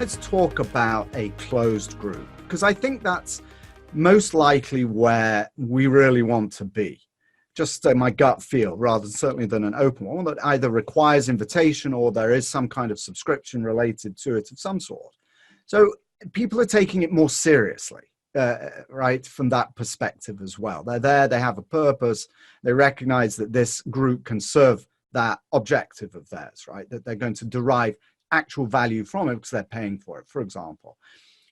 Let's talk about a closed group, because I think that's most likely where we really want to be. Just my gut feel, rather certainly than an open one that either requires invitation or there is some kind of subscription related to it of some sort. So people are taking it more seriously, right, from that perspective as well. They're there, they have a purpose, they recognize that this group can serve that objective of theirs, right, that they're going to derive actual value from it because they're paying for it, for example.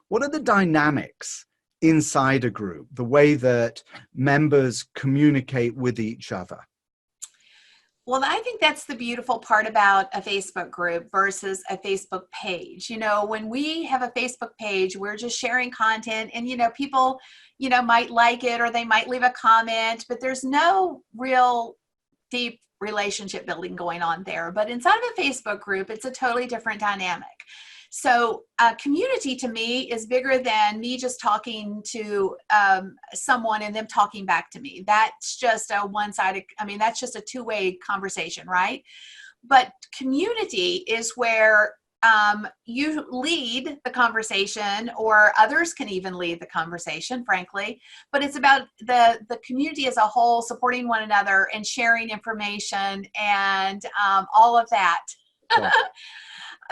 What are the dynamics inside a group, the way that members communicate with each other? Well, I think that's the beautiful part about a Facebook group versus a Facebook page. You know, when we have a Facebook page, we're just sharing content and, people, might like it or they might leave a comment, but there's no real deep relationship building going on there. But inside of a Facebook group, it's a totally different dynamic. So community to me is bigger than me just talking to someone and them talking back to me. That's just a one-sided, that's just a two-way conversation, right? But community is where you lead the conversation, or others can even lead the conversation, frankly. But it's about the community as a whole supporting one another and sharing information and all of that. Yeah.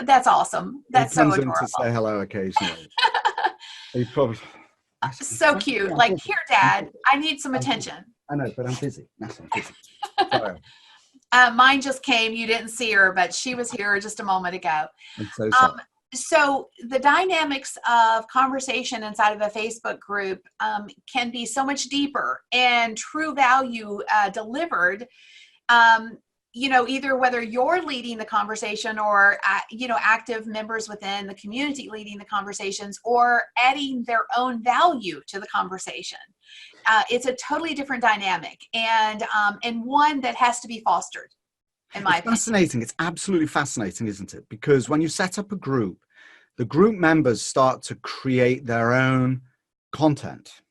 That's awesome. That's so adorable. He comes in to say hello occasionally. He probably so cute. Like, here, Dad, I need some attention. I know, but I'm busy. I'm busy. Sorry. Mine just came. You didn't see her, but she was here just a moment ago. I'm so sorry. So the dynamics of conversation inside of a Facebook group can be so much deeper, and true value delivered. Either whether you're leading the conversation or, active members within the community leading the conversations or adding their own value to the conversation. It's a totally different dynamic and one that has to be fostered, in my opinion. Fascinating. It's absolutely fascinating, isn't it? Because when you set up a group, the group members start to create their own content,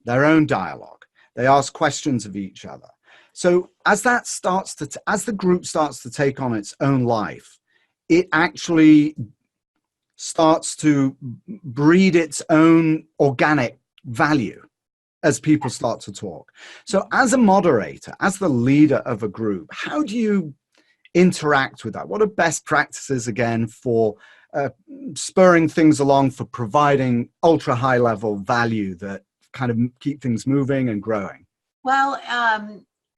their own dialogue. They ask questions of each other. So as the group starts to take on its own life, it actually starts to breed its own organic value as people start to talk. So as a moderator, as the leader of a group, how do you interact with that? What are best practices, again, for spurring things along, for providing ultra high level value that kind of keep things moving and growing? Well,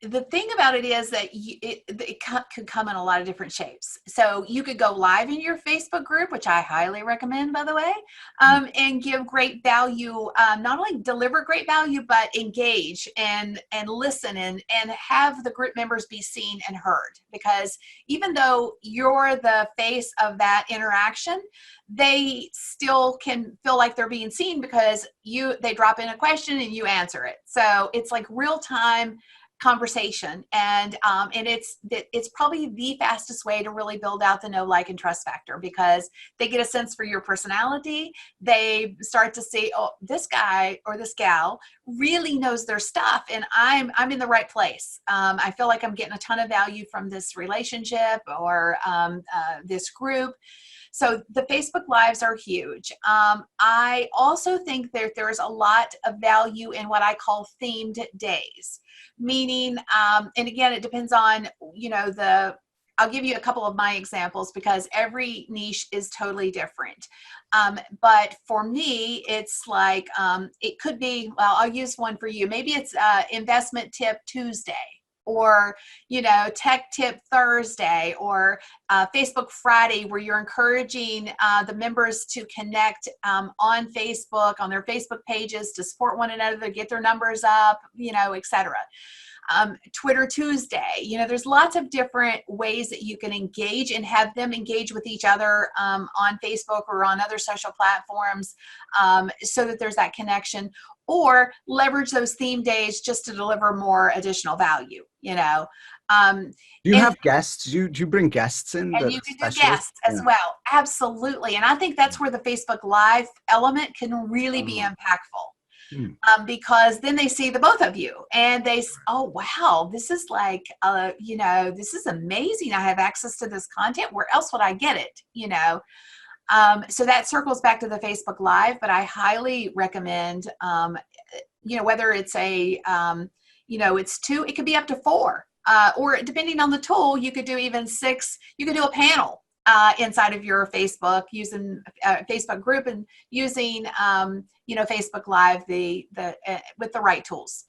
the thing about it is that it could come in a lot of different shapes. So you could go live in your Facebook group, which I highly recommend, by the way, and give great value, not only deliver great value, but engage and listen and have the group members be seen and heard. Because even though you're the face of that interaction, they still can feel like they're being seen because they drop in a question and you answer it. So it's like real time conversation, and it's probably the fastest way to really build out the know, like, and trust factor, because they get a sense for your personality. They start to say, oh, this guy or this gal really knows their stuff, and I'm in the right place. I feel like I'm getting a ton of value from this relationship or this group. So the Facebook Lives are huge. I also think that there's a lot of value in what I call themed days, meaning, and again, it depends on, I'll give you a couple of my examples because every niche is totally different. But for me, it's like, it could be, well, I'll use one for you. Maybe it's Investment Tip Tuesday, or, Tech Tip Thursday, or Facebook Friday, where you're encouraging the members to connect on Facebook, on their Facebook pages, to support one another, get their numbers up, et cetera. Twitter Tuesday, there's lots of different ways that you can engage and have them engage with each other on Facebook or on other social platforms, so that there's that connection, or leverage those theme days just to deliver more additional value, Do you have guests? Do you bring guests in? And you can do guests as well. Absolutely. And I think that's where the Facebook Live element can really be impactful. Because then they see the both of you and they, oh, wow, this is like, this is amazing. I have access to this content. Where else would I get it? So that circles back to the Facebook Live, but I highly recommend, whether it's it's 2, it could be up to 4, or depending on the tool, you could do even 6. You could do a panel inside of your Facebook using a Facebook group and using, Facebook Live with the right tools.